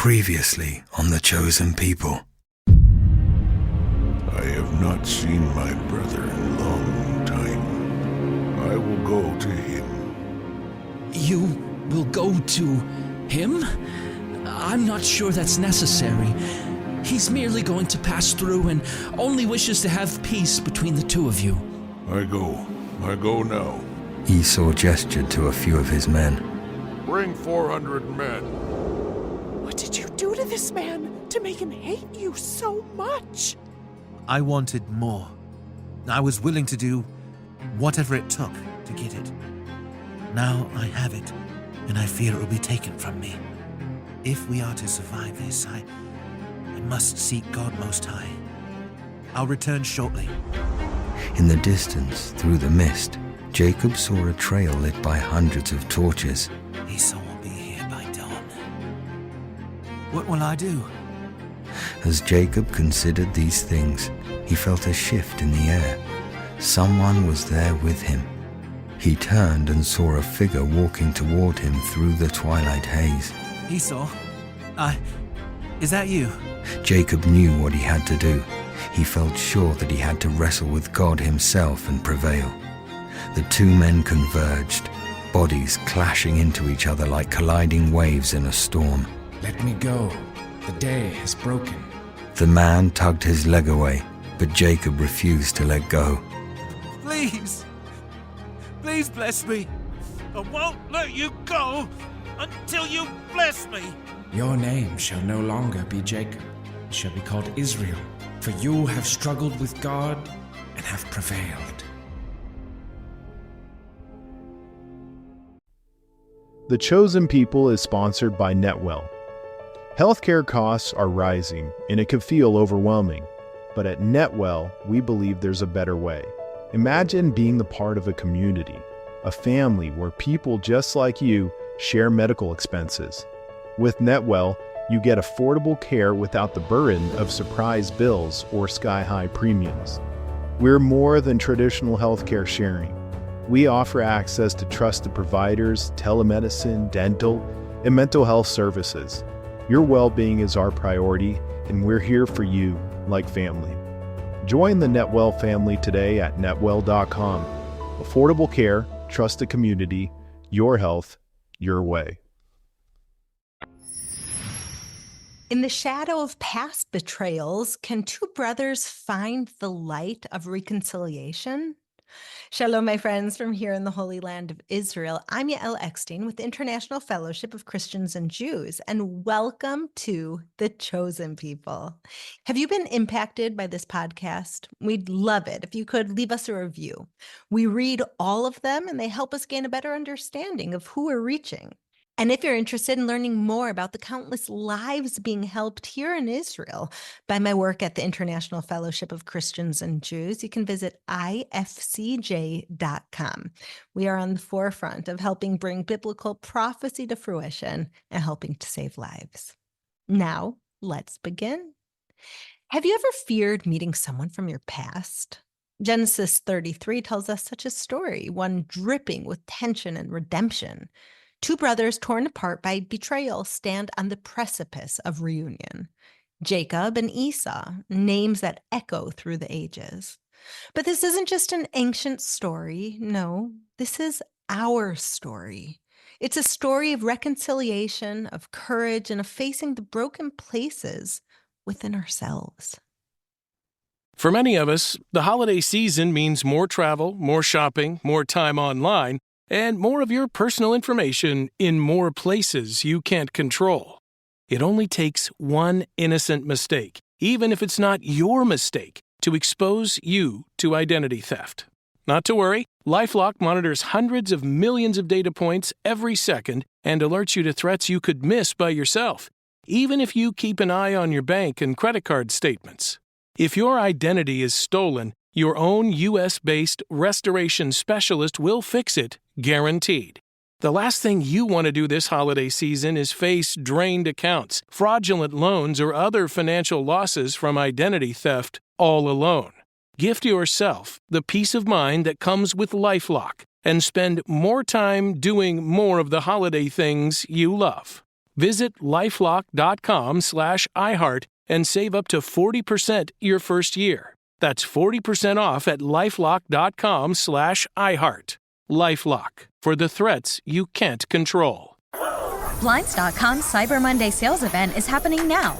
Previously on The Chosen People. I have not seen my brother in a long time. I will go to him. You will go to him? I'm not sure that's necessary. He's merely going to pass through and only wishes to have peace between the two of you. I go now. Esau gestured to a few of his men. Bring 400 men. What did you do to this man to make him hate you so much? I wanted more. I was willing to do whatever it took to get it. Now I have it, and I fear it will be taken from me. If we are to survive this, I must seek God Most High. I'll return shortly. In the distance, through the mist, Jacob saw a trail lit by hundreds of torches. Esau will be here by dawn. What will I do? As Jacob considered these things, he felt a shift in the air. Someone was there with him. He turned and saw a figure walking toward him through the twilight haze. Esau? Is that you? Jacob knew what he had to do. He felt sure that he had to wrestle with God himself and prevail. The two men converged, bodies clashing into each other like colliding waves in a storm. Let me go. The day has broken. The man tugged his leg away, but Jacob refused to let go. Please! Please bless me! I won't let you go until you bless me! Your name shall no longer be Jacob. It shall be called Israel, for you have struggled with God and have prevailed. The Chosen People is sponsored by NetWell. Healthcare costs are rising, and it can feel overwhelming. But at NetWell, we believe there's a better way. Imagine being the part of a community, a family where people just like you share medical expenses. With NetWell, you get affordable care without the burden of surprise bills or sky-high premiums. We're more than traditional healthcare sharing. We offer access to trusted providers, telemedicine, dental, and mental health services. Your well-being is our priority, and we're here for you like family. Join the NetWell family today at netwell.com. Affordable care, trusted community, your health, your way. In the shadow of past betrayals, can two brothers find the light of reconciliation? Shalom, my friends, from here in the Holy Land of Israel. I'm Yael Eckstein with the International Fellowship of Christians and Jews, and welcome to The Chosen People. Have you been impacted by this podcast? We'd love it if you could leave us a review. We read all of them, and they help us gain a better understanding of who we're reaching. And if you're interested in learning more about the countless lives being helped here in Israel by my work at the International Fellowship of Christians and Jews, you can visit ifcj.com. We are on the forefront of helping bring biblical prophecy to fruition and helping to save lives. Now, let's begin. Have you ever feared meeting someone from your past? Genesis 33 tells us such a story, one dripping with tension and redemption. Two brothers torn apart by betrayal stand on the precipice of reunion. Jacob and Esau, names that echo through the ages. But this isn't just an ancient story. No, this is our story. It's a story of reconciliation, of courage, and of facing the broken places within ourselves. For many of us, the holiday season means more travel, more shopping, more time online, and more of your personal information in more places you can't control. It only takes one innocent mistake, even if it's not your mistake, to expose you to identity theft. Not to worry, LifeLock monitors hundreds of millions of data points every second and alerts you to threats you could miss by yourself, even if you keep an eye on your bank and credit card statements. If your identity is stolen, your own U.S.-based restoration specialist will fix it, guaranteed. The last thing you want to do this holiday season is face drained accounts, fraudulent loans, or other financial losses from identity theft all alone. Gift yourself the peace of mind that comes with LifeLock and spend more time doing more of the holiday things you love. Visit lifelock.com/iHeart and save up to 40% your first year. That's 40% off at lifelock.com/iHeart. LifeLock, for the threats you can't control. Blinds.com's Cyber Monday sales event is happening now.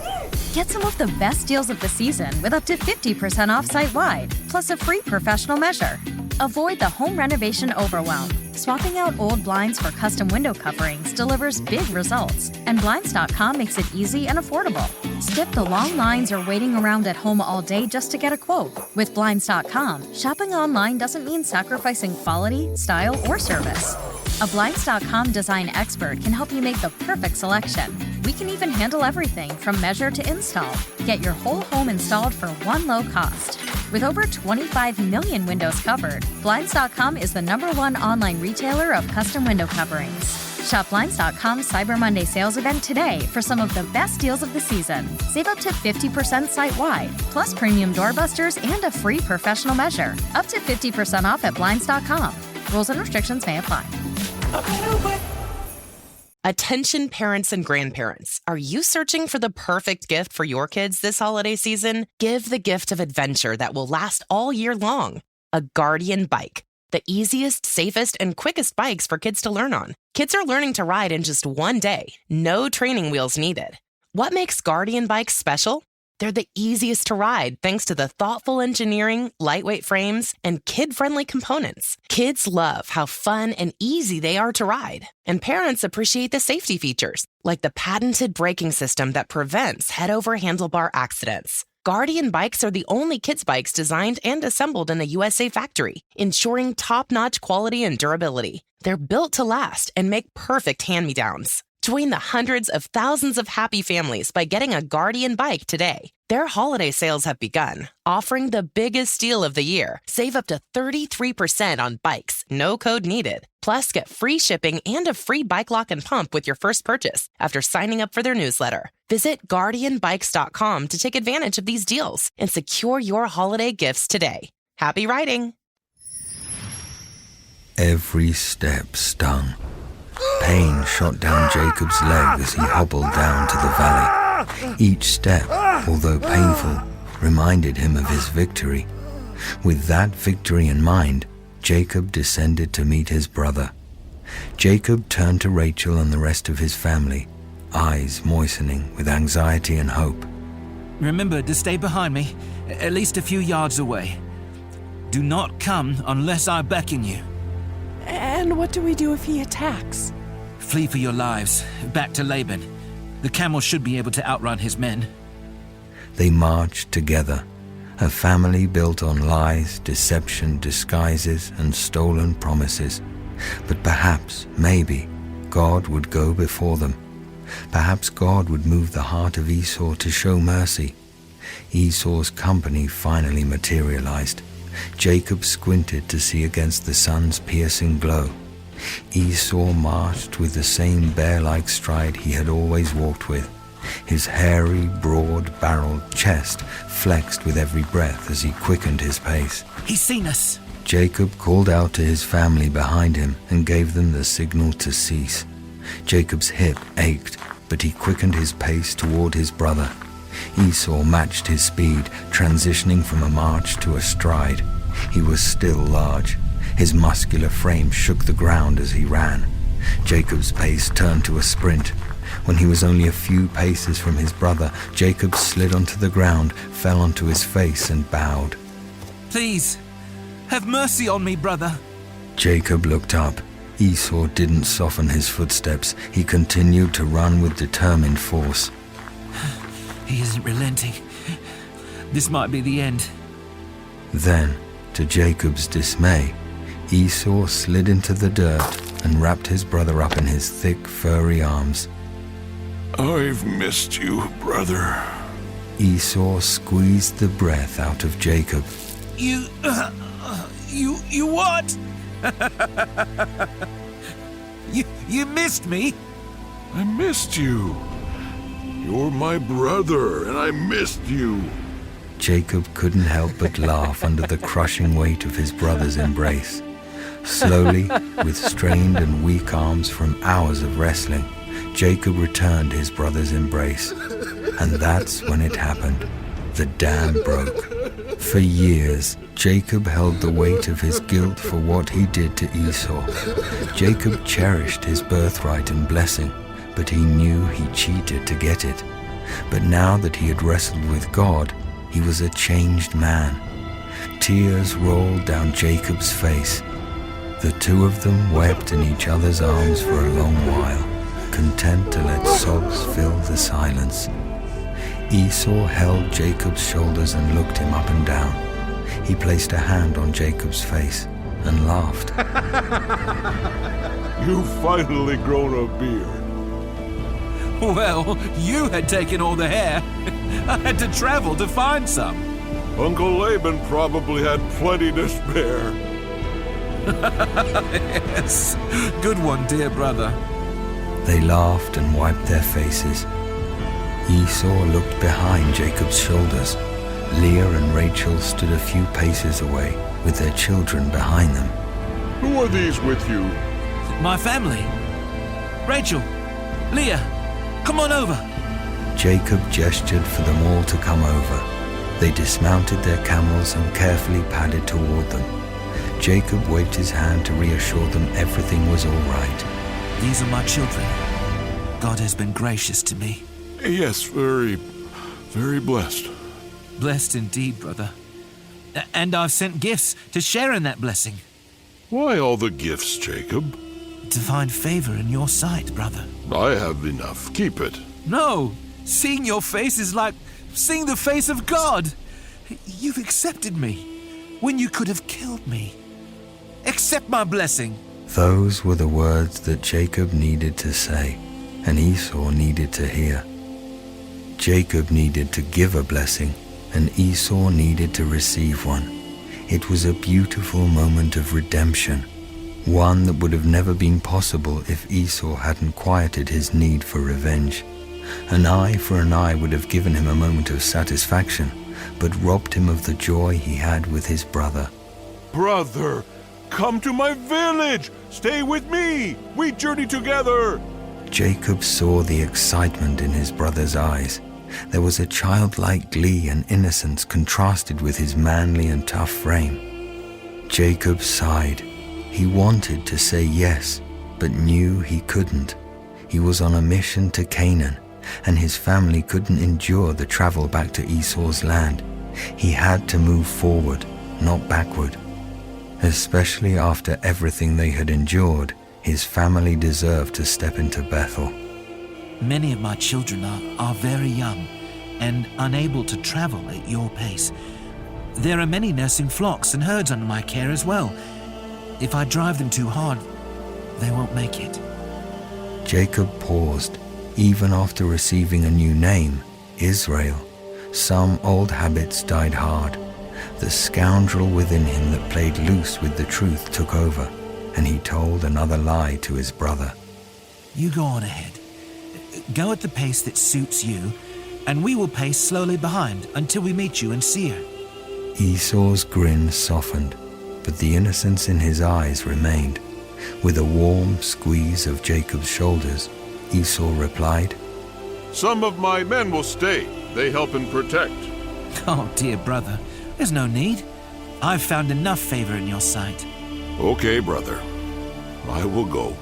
Get some of the best deals of the season with up to 50% off site-wide, plus a free professional measure. Avoid the home renovation overwhelm. Swapping out old blinds for custom window coverings delivers big results, and Blinds.com makes it easy and affordable. Skip the long lines or waiting around at home all day just to get a quote. With Blinds.com, shopping online doesn't mean sacrificing quality, style, or service. A Blinds.com design expert can help you make the perfect selection. We can even handle everything from measure to install. Get your whole home installed for one low cost. With over 25 million windows covered, Blinds.com is the #1 online retailer of custom window coverings. Shop Blinds.com's Cyber Monday sales event today for some of the best deals of the season. Save up to 50% site-wide, plus premium doorbusters and a free professional measure. Up to 50% off at Blinds.com. Rules and restrictions may apply. Attention parents and grandparents. Are you searching for the perfect gift for your kids this holiday season? Give the gift of adventure that will last all year long. A Guardian bike. The easiest, safest, and quickest bikes for kids to learn on. Kids are learning to ride in just one day. No training wheels needed. What makes Guardian bikes special? They're the easiest to ride thanks to the thoughtful engineering, lightweight frames, and kid-friendly components. Kids love how fun and easy they are to ride. And parents appreciate the safety features, like the patented braking system that prevents head-over handlebar accidents. Guardian bikes are the only kids' bikes designed and assembled in a USA factory, ensuring top-notch quality and durability. They're built to last and make perfect hand-me-downs. Join the hundreds of thousands of happy families by getting a Guardian bike today. Their holiday sales have begun, offering the biggest deal of the year. Save up to 33% on bikes, no code needed. Plus, get free shipping and a free bike lock and pump with your first purchase after signing up for their newsletter. Visit GuardianBikes.com to take advantage of these deals and secure your holiday gifts today. Happy riding! Every step stung. Pain shot down Jacob's leg as he hobbled down to the valley. Each step, although painful, reminded him of his victory. With that victory in mind, Jacob descended to meet his brother. Jacob turned to Rachel and the rest of his family, eyes moistening with anxiety and hope. Remember to stay behind me, at least a few yards away. Do not come unless I beckon you. And what do we do if he attacks? Flee for your lives, back to Laban. The camel should be able to outrun his men. They marched together, a family built on lies, deception, disguises, and stolen promises. But perhaps, maybe, God would go before them. Perhaps God would move the heart of Esau to show mercy. Esau's company finally materialized. Jacob squinted to see against the sun's piercing glow. Esau marched with the same bear-like stride he had always walked with. His hairy, broad-barreled chest flexed with every breath as he quickened his pace. He's seen us! Jacob called out to his family behind him and gave them the signal to cease. Jacob's hip ached, but he quickened his pace toward his brother. Esau matched his speed, transitioning from a march to a stride. He was still large. His muscular frame shook the ground as he ran. Jacob's pace turned to a sprint. When he was only a few paces from his brother, Jacob slid onto the ground, fell onto his face, and bowed. Please, have mercy on me, brother. Jacob looked up. Esau didn't soften his footsteps. He continued to run with determined force. He isn't relenting. This might be the end. Then, to Jacob's dismay, Esau slid into the dirt and wrapped his brother up in his thick, furry arms. I've missed you, brother. Esau squeezed the breath out of Jacob. You what? You missed me? I missed you. You're my brother, and I missed you. Jacob couldn't help but laugh under the crushing weight of his brother's embrace. Slowly, with strained and weak arms from hours of wrestling, Jacob returned his brother's embrace, and that's when it happened. The dam broke. For years, Jacob held the weight of his guilt for what he did to Esau. Jacob cherished his birthright and blessing, but he knew he cheated to get it. But now that he had wrestled with God, he was a changed man. Tears rolled down Jacob's face. The two of them wept in each other's arms for a long while, content to let sobs fill the silence. Esau held Jacob's shoulders and looked him up and down. He placed a hand on Jacob's face and laughed. You've finally grown a beard. Well, you had taken all the hair. I had to travel to find some. Uncle Laban probably had plenty to spare. Yes, good one, dear brother. They laughed and wiped their faces. Esau looked behind Jacob's shoulders. Leah and Rachel stood a few paces away, with their children behind them. Who are these with you? My family. Rachel, Leah, come on over. Jacob gestured for them all to come over. They dismounted their camels and carefully padded toward them. Jacob waved his hand to reassure them everything was all right. These are my children. God has been gracious to me. Yes, very, very blessed. Blessed indeed, brother. And I've sent gifts to share in that blessing. Why all the gifts, Jacob? To find favor in your sight, brother. I have enough. Keep it. No, seeing your face is like seeing the face of God. You've accepted me when you could have killed me. Accept my blessing. Those were the words that Jacob needed to say, and Esau needed to hear. Jacob needed to give a blessing, and Esau needed to receive one. It was a beautiful moment of redemption, one that would have never been possible if Esau hadn't quieted his need for revenge. An eye for an eye would have given him a moment of satisfaction, but robbed him of the joy he had with his brother. Brother, come to my village. Stay with me. We journey together. Jacob saw the excitement in his brother's eyes. There was a childlike glee and innocence contrasted with his manly and tough frame. Jacob sighed. He wanted to say yes, but knew he couldn't. He was on a mission to Canaan, and his family couldn't endure the travel back to Esau's land. He had to move forward, not backward. Especially after everything they had endured, his family deserved to step into Bethel. Many of my children are very young and unable to travel at your pace. There are many nursing flocks and herds under my care as well. If I drive them too hard, they won't make it. Jacob paused. Even after receiving a new name, Israel, some old habits died hard. The scoundrel within him that played loose with the truth took over, and he told another lie to his brother. You go on ahead. Go at the pace that suits you, and we will pace slowly behind until we meet you in Seir. Esau's grin softened, but the innocence in his eyes remained. With a warm squeeze of Jacob's shoulders, Esau replied, Some of my men will stay. They help and protect. Oh, dear brother, there's no need. I've found enough favor in your sight. Okay, brother. I will go.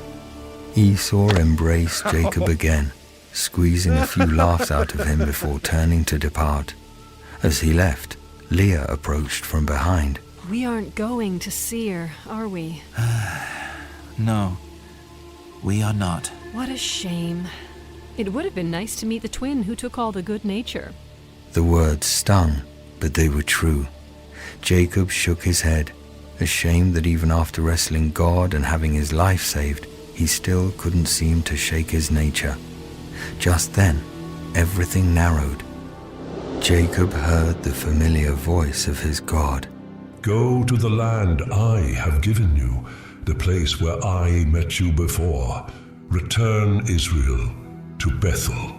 Esau embraced Jacob again, squeezing a few laughs out of him before turning to depart. As he left, Leah approached from behind. We aren't going to Seir, are we? No, we are not. What a shame. It would have been nice to meet the twin who took all the good nature. The words stung, but they were true. Jacob shook his head, ashamed that even after wrestling God and having his life saved, he still couldn't seem to shake his nature. Just then, everything narrowed. Jacob heard the familiar voice of his God. Go to the land I have given you, the place where I met you before. Return, Israel, to Bethel.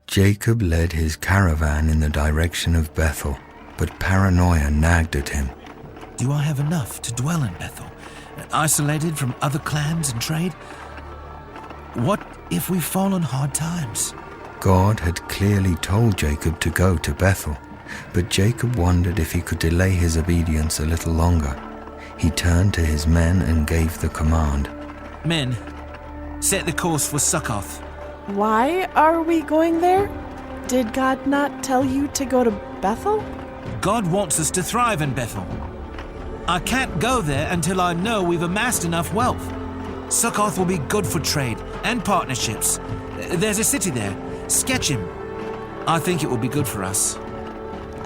Jacob led his caravan in the direction of Bethel, but paranoia nagged at him. Do I have enough to dwell in Bethel? isolated from other clans and trade? What if we fall on hard times? God had clearly told Jacob to go to Bethel, but Jacob wondered if he could delay his obedience a little longer. He turned to his men and gave the command. Men, set the course for Succoth. Why are we going there? Did God not tell you to go to Bethel? God wants us to thrive in Bethel. I can't go there until I know we've amassed enough wealth. Succoth will be good for trade and partnerships. There's a city there, Sketchim. I think it will be good for us.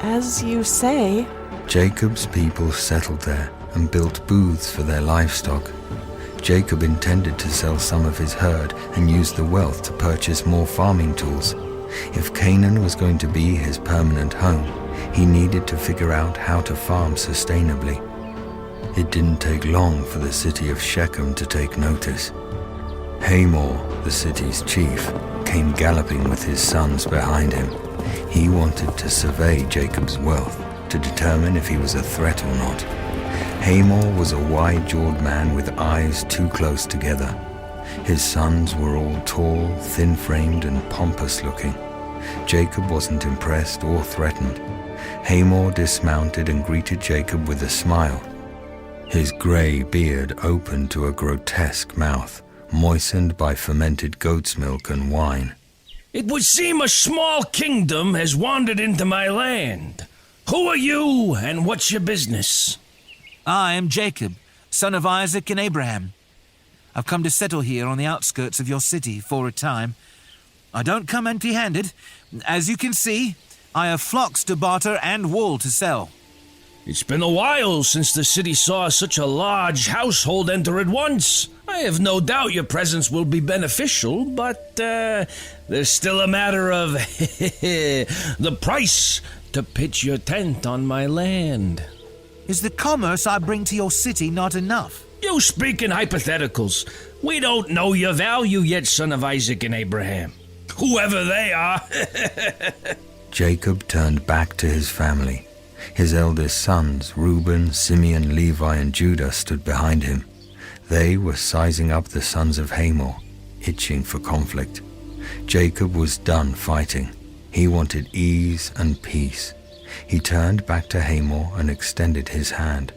As you say. Jacob's people settled there and built booths for their livestock. Jacob intended to sell some of his herd and use the wealth to purchase more farming tools. If Canaan was going to be his permanent home, he needed to figure out how to farm sustainably. It didn't take long for the city of Shechem to take notice. Hamor, the city's chief, came galloping with his sons behind him. He wanted to survey Jacob's wealth to determine if he was a threat or not. Hamor was a wide-jawed man with eyes too close together. His sons were all tall, thin-framed, and pompous-looking. Jacob wasn't impressed or threatened. Hamor dismounted and greeted Jacob with a smile. His gray beard opened to a grotesque mouth, moistened by fermented goat's milk and wine. It would seem a small kingdom has wandered into my land. Who are you, and what's your business? I am Jacob, son of Isaac and Abraham. I've come to settle here on the outskirts of your city for a time. I don't come empty-handed. As you can see, I have flocks to barter and wool to sell. It's been a while since the city saw such a large household enter at once. I have no doubt your presence will be beneficial, but there's still a matter of the price to pitch your tent on my land. Is the commerce I bring to your city not enough? You speak in hypotheticals. We don't know your value yet, son of Isaac and Abraham. Whoever they are. Jacob turned back to his family. His eldest sons, Reuben, Simeon, Levi, and Judah, stood behind him. They were sizing up the sons of Hamor, itching for conflict. Jacob was done fighting. He wanted ease and peace. He turned back to Hamor and extended his hand.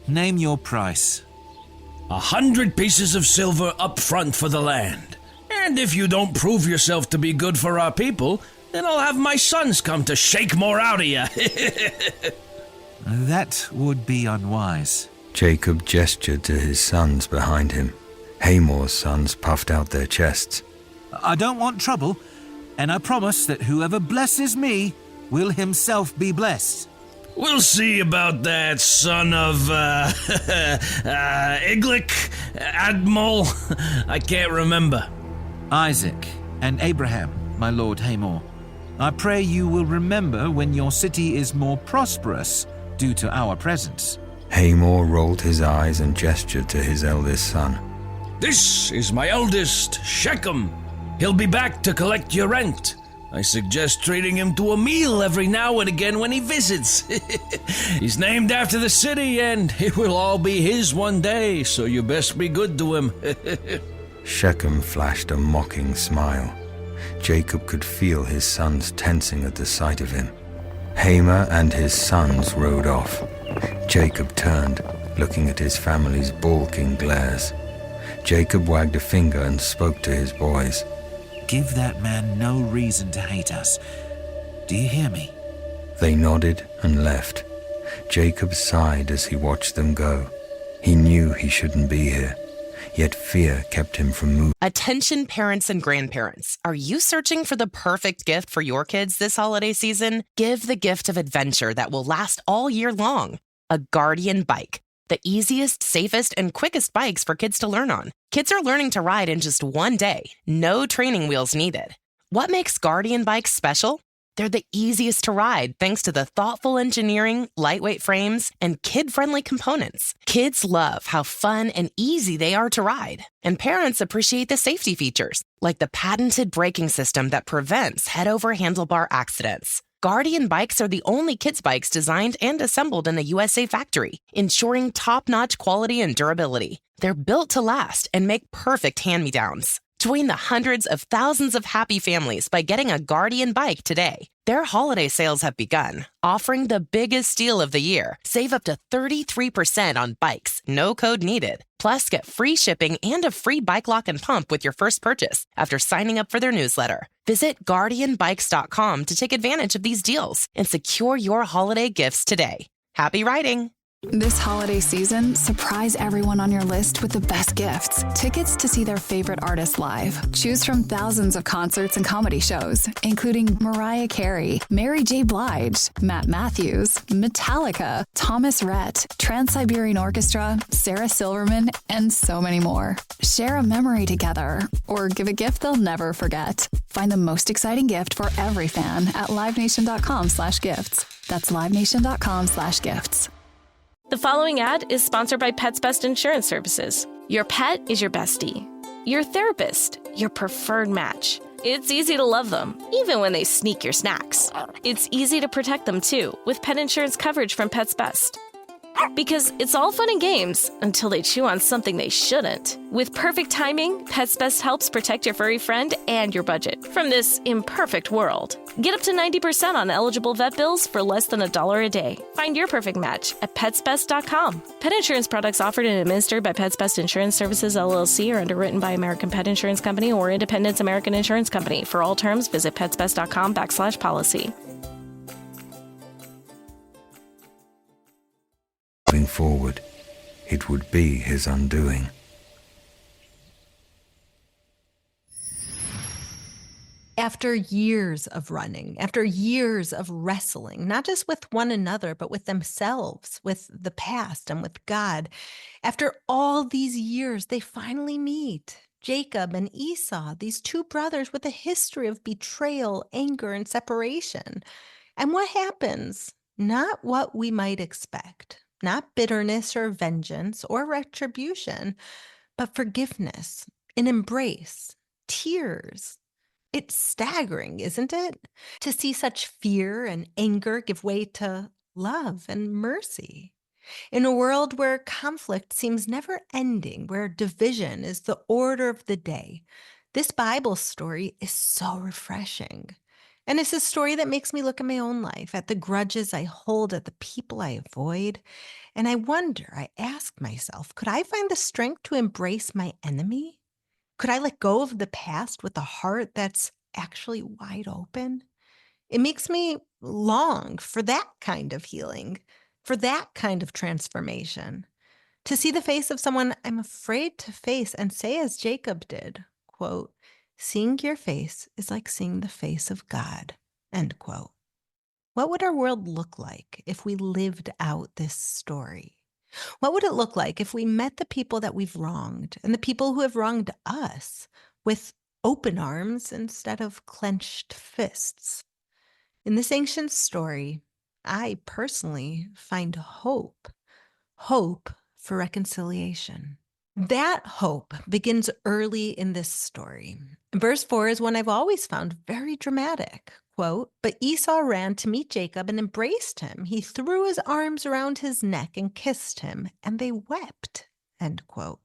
Name your price. 100 pieces of silver up front for the land. And if you don't prove yourself to be good for our people, then I'll have my sons come to shake more out of you. That would be unwise. Jacob gestured to his sons behind him. Hamor's sons puffed out their chests. I don't want trouble, and I promise that whoever blesses me will himself be blessed. We'll see about that, son of, Iglik, Admiral, I can't remember. Isaac and Abraham, my lord Hamor. I pray you will remember when your city is more prosperous due to our presence. Hamor rolled his eyes and gestured to his eldest son. This is my eldest, Shechem. He'll be back to collect your rent. I suggest treating him to a meal every now and again when he visits. He's named after the city, and it will all be his one day, so you best be good to him. Shechem flashed a mocking smile. Jacob could feel his sons tensing at the sight of him. Hamor and his sons rode off. Jacob turned, looking at his family's bulking glares. Jacob wagged a finger and spoke to his boys. Give that man no reason to hate us. Do you hear me? They nodded and left. Jacob sighed as he watched them go. He knew he shouldn't be here, yet fear kept him from moving. Attention parents and grandparents. Are you searching for the perfect gift for your kids this holiday season? Give the gift of adventure that will last all year long. A Guardian bike. The easiest, safest, and quickest bikes for kids to learn on. Kids are learning to ride in just one day. No training wheels needed. What makes Guardian bikes special? They're the easiest to ride thanks to the thoughtful engineering, lightweight frames, and kid-friendly components. Kids love how fun and easy they are to ride. And parents appreciate the safety features, like the patented braking system that prevents head-over handlebar accidents. Guardian bikes are the only kids' bikes designed and assembled in a USA factory, ensuring top-notch quality and durability. They're built to last and make perfect hand-me-downs. Join the hundreds of thousands of happy families by getting a Guardian bike today. Their holiday sales have begun, offering the biggest deal of the year. Save up to 33% on bikes, no code needed. Plus, get free shipping and a free bike lock and pump with your first purchase after signing up for their newsletter. Visit GuardianBikes.com to take advantage of these deals and secure your holiday gifts today. Happy riding! This holiday season, surprise everyone on your list with the best gifts. Tickets to see their favorite artists live. Choose from thousands of concerts and comedy shows, including Mariah Carey, Mary J. Blige, Matt Matthews, Metallica, Thomas Rhett, Trans-Siberian Orchestra, Sarah Silverman, and so many more. Share a memory together or give a gift they'll never forget. Find the most exciting gift for every fan at livenation.com/gifts. That's livenation.com/gifts. The following ad is sponsored by Pets Best Insurance Services. Your pet is your bestie, your therapist, your preferred match. It's easy to love them, even when they sneak your snacks. It's easy to protect them, too, with pet insurance coverage from Pets Best. Because it's all fun and games until they chew on something they shouldn't. With perfect timing, Pets Best helps protect your furry friend and your budget from this imperfect world. Get up to 90% on eligible vet bills for less than $1 a day. Find your perfect match at PetsBest.com. Pet insurance products offered and administered by Pets Best Insurance Services, LLC, are underwritten by American Pet Insurance Company or Independence American Insurance Company. For all terms, visit PetsBest.com/policy. Moving forward, it would be his undoing. After years of running, after years of wrestling, not just with one another, but with themselves, with the past, and with God, after all these years, they finally meet. Jacob and Esau, these two brothers with a history of betrayal, anger, and separation. And what happens? Not what we might expect. Not bitterness or vengeance or retribution, but forgiveness, an embrace, tears. It's staggering, isn't it? To see such fear and anger give way to love and mercy. In a world where conflict seems never ending, where division is the order of the day, this Bible story is so refreshing. And it's a story that makes me look at my own life, at the grudges I hold, at the people I avoid. And I ask myself, could I find the strength to embrace my enemy? Could I let go of the past with a heart that's actually wide open? It makes me long for that kind of healing, for that kind of transformation. To see the face of someone I'm afraid to face and say as Jacob did, quote, "Seeing your face is like seeing the face of God," end quote. What would our world look like if we lived out this story? What would it look like if we met the people that we've wronged and the people who have wronged us with open arms instead of clenched fists? In this ancient story, I personally find hope for reconciliation. That hope begins early in this story. Verse 4 is one I've always found very dramatic. Quote, "But Esau ran to meet Jacob and embraced him. He threw his arms around his neck and kissed him, and they wept." End quote.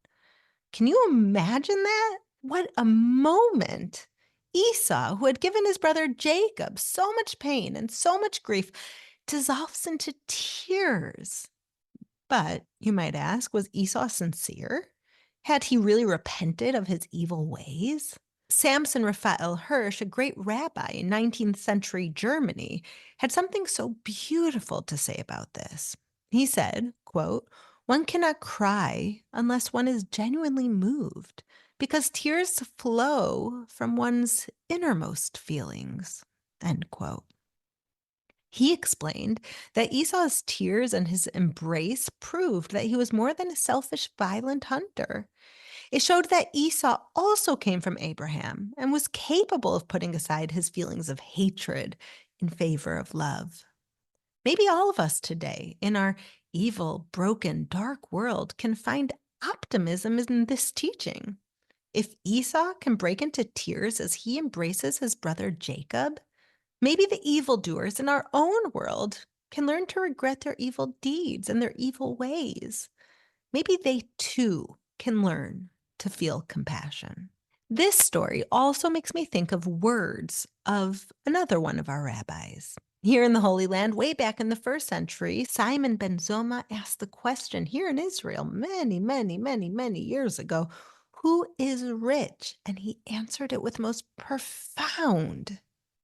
Can you imagine that? What a moment. Esau, who had given his brother Jacob so much pain and so much grief, dissolves into tears. But, you might ask, was Esau sincere? Had he really repented of his evil ways? Samson Raphael Hirsch, a great rabbi in 19th century Germany, had something so beautiful to say about this. He said, quote, "One cannot cry unless one is genuinely moved, because tears flow from one's innermost feelings," end quote. He explained that Esau's tears and his embrace proved that he was more than a selfish, violent hunter. It showed that Esau also came from Abraham and was capable of putting aside his feelings of hatred in favor of love. Maybe all of us today, in our evil, broken, dark world, can find optimism in this teaching. If Esau can break into tears as he embraces his brother Jacob, Maybe the evildoers in our own world can learn to regret their evil deeds and their evil ways. Maybe they too can learn to feel compassion. This story also makes me think of words of another one of our rabbis. Here in the Holy Land, way back in the 1st century, Simon ben Zoma asked the question here in Israel many years ago, who is rich? And he answered it with most profound,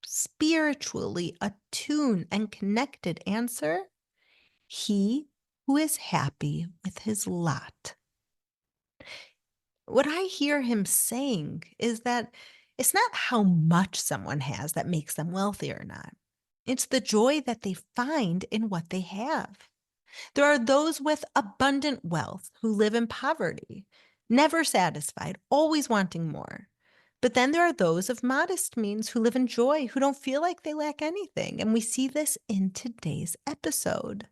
spiritually attuned and connected answer. He who is happy with his lot. What I hear him saying is that it's not how much someone has that makes them wealthy or not. It's the joy that they find in what they have. There are those with abundant wealth who live in poverty, never satisfied, always wanting more. But then there are those of modest means who live in joy, who don't feel like they lack anything. And we see this in today's episode.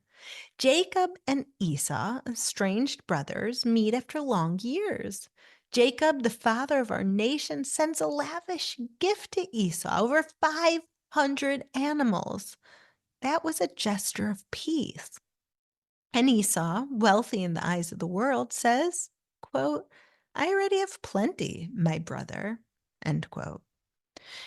Jacob and Esau, estranged brothers, meet after long years. Jacob, the father of our nation, sends a lavish gift to Esau, over 500 animals. That was a gesture of peace. And Esau, wealthy in the eyes of the world, says, quote, I already have plenty, my brother, end quote.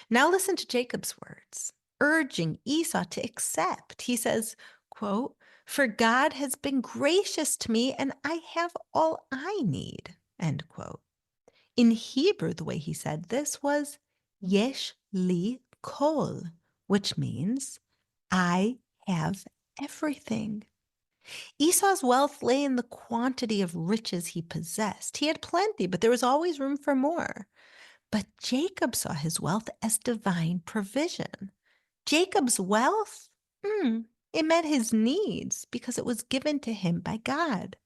Now listen to Jacob's words, urging Esau to accept. He says, quote, for God has been gracious to me and I have all I need, end quote. In Hebrew, the way he said this was yesh li kol, which means I have everything. Esau's wealth lay in the quantity of riches he possessed. He had plenty, but there was always room for more. But Jacob saw his wealth as divine provision. Jacob's wealth, it met his needs because it was given to him by God.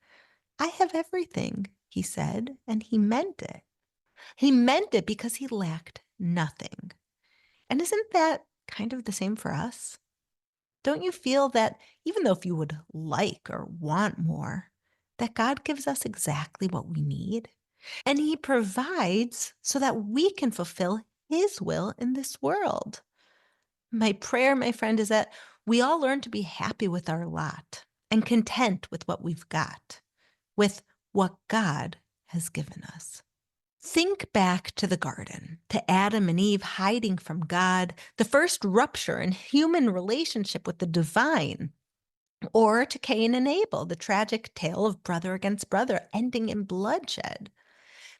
I have everything, he said, and he meant it. He meant it because he lacked nothing. And isn't that kind of the same for us? Don't you feel that even though if you would like or want more, that God gives us exactly what we need? And he provides so that we can fulfill his will in this world. My prayer, my friend, is that we all learn to be happy with our lot and content with what we've got, with what God has given us. Think back to the garden, to Adam and Eve hiding from God, the first rupture in human relationship with the divine, or to Cain and Abel, the tragic tale of brother against brother ending in bloodshed.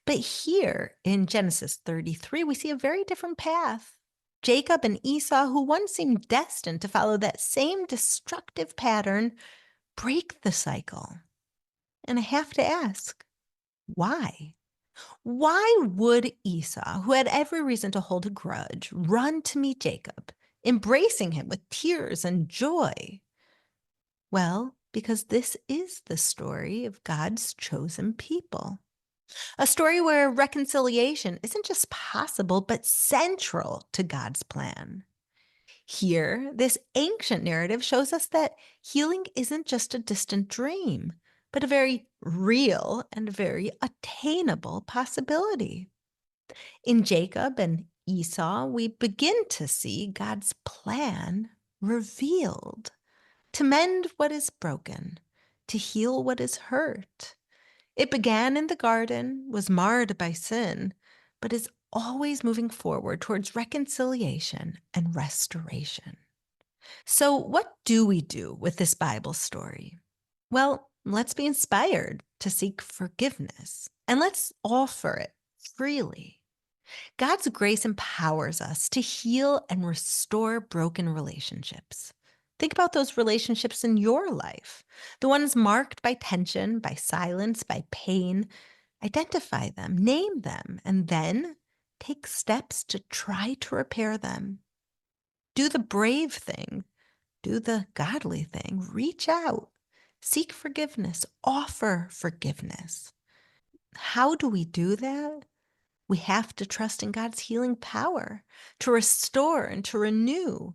But here in Genesis 33, we see a very different path. Jacob and Esau, who once seemed destined to follow that same destructive pattern, break the cycle. And I have to ask, why? Why would Esau, who had every reason to hold a grudge, run to meet Jacob, embracing him with tears and joy? Well, because this is the story of God's chosen people. A story where reconciliation isn't just possible, but central to God's plan. Here, this ancient narrative shows us that healing isn't just a distant dream, but a very real and very attainable possibility. In Jacob and Esau, we begin to see God's plan revealed to mend what is broken, to heal what is hurt. It began in the garden, was marred by sin, but is always moving forward towards reconciliation and restoration. So, what do we do with this Bible story? Well, let's be inspired to seek forgiveness and let's offer it freely. God's grace empowers us to heal and restore broken relationships. Think about those relationships in your life, the ones marked by tension, by silence, by pain. Identify them, name them, and then take steps to try to repair them. Do the brave thing, do the godly thing, reach out, seek forgiveness, offer forgiveness. How do we do that? We have to trust in God's healing power to restore and to renew.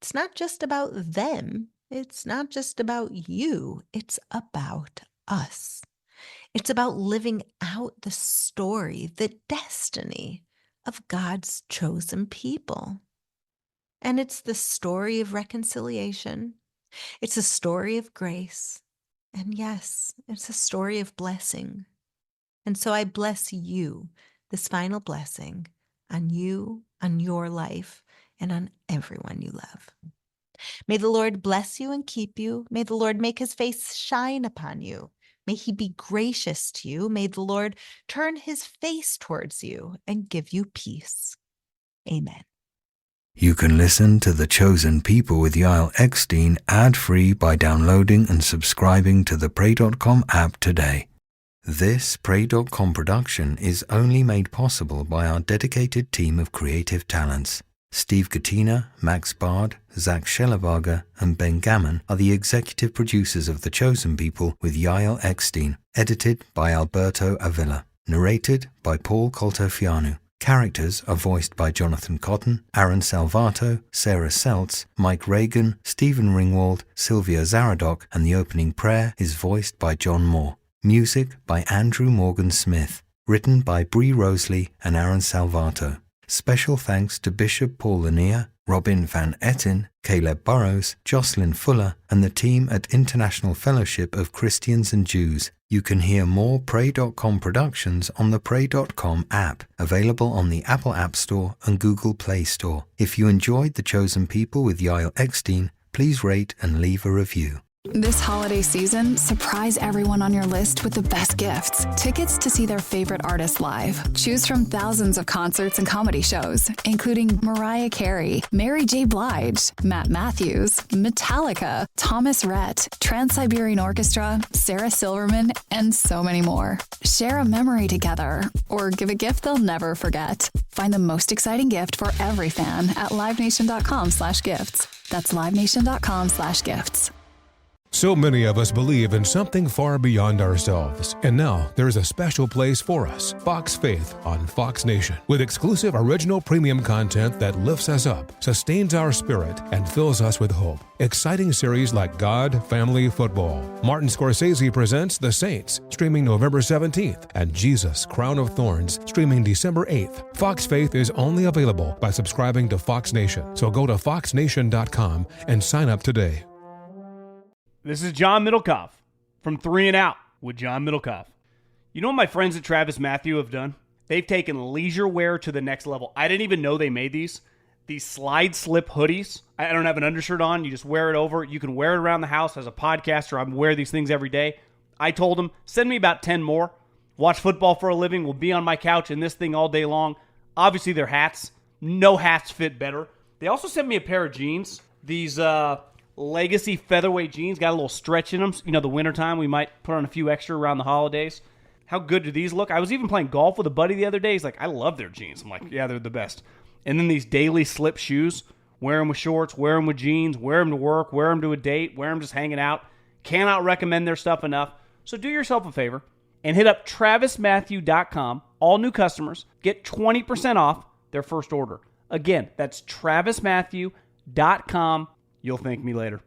It's not just about them. It's not just about you. It's about us. It's about living out the story, the destiny of God's chosen people. And it's the story of reconciliation. It's a story of grace. And yes, it's a story of blessing. And so I bless you, this final blessing, on you, on your life, and on everyone you love. May the Lord bless you and keep you. May the Lord make his face shine upon you. May he be gracious to you. May the Lord turn his face towards you and give you peace. Amen. You can listen to The Chosen People with Yael Eckstein ad-free by downloading and subscribing to the pray.com app today. This pray.com production is only made possible by our dedicated team of creative talents. Steve Katina, Max Bard, Zach Schellewager, and Ben Gammon are the executive producers of The Chosen People with Yael Eckstein, edited by Alberto Avila, narrated by Paul Coltofianu. Characters are voiced by Jonathan Cotton, Aaron Salvato, Sarah Seltz, Mike Reagan, Stephen Ringwald, Sylvia Zaradok, and the opening prayer is voiced by John Moore. Music by Andrew Morgan Smith, written by Bree Roseley and Aaron Salvato. Special thanks to Bishop Paul Lanier, Robin Van Etten, Caleb Burrows, Jocelyn Fuller, and the team at International Fellowship of Christians and Jews. You can hear more Pray.com productions on the Pray.com app, available on the Apple App Store and Google Play Store. If you enjoyed The Chosen People with Yael Eckstein, please rate and leave a review. This holiday season, surprise everyone on your list with the best gifts. Tickets to see their favorite artists live. Choose from thousands of concerts and comedy shows, including Mariah Carey, Mary J. Blige, Matt Matthews, Metallica, Thomas Rhett, Trans-Siberian Orchestra, Sarah Silverman, and so many more. Share a memory together or give a gift they'll never forget. Find the most exciting gift for every fan at livenation.com/gifts. That's livenation.com/gifts. So many of us believe in something far beyond ourselves. And now there's a special place for us, Fox Faith on Fox Nation, with exclusive original premium content that lifts us up, sustains our spirit, and fills us with hope. Exciting series like God, Family, Football. Martin Scorsese presents The Saints, streaming November 17th, and Jesus, Crown of Thorns, streaming December 8th. Fox Faith is only available by subscribing to Fox Nation. So go to foxnation.com and sign up today. This is John Middlecoff from 3 and Out with John Middlecoff. You know what my friends at Travis Matthew have done? They've taken leisure wear to the next level. I didn't even know they made these. These slide slip hoodies. I don't have an undershirt on. You just wear it over. You can wear it around the house as a podcaster. I wear these things every day. I told them, send me about 10 more. Watch football for a living. We'll be on my couch in this thing all day long. Obviously, they're hats. No hats fit better. They also sent me a pair of jeans. These, Legacy featherweight jeans, got a little stretch in them. You know, the wintertime, we might put on a few extra around the holidays. How good do these look? I was even playing golf with a buddy the other day. He's like, I love their jeans. I'm like, yeah, they're the best. And then these daily slip shoes, wear them with shorts, wear them with jeans, wear them to work, wear them to a date, wear them just hanging out. Cannot recommend their stuff enough. So do yourself a favor and hit up travismatthew.com. All new customers get 20% off their first order. Again, that's travismatthew.com. You'll thank me later.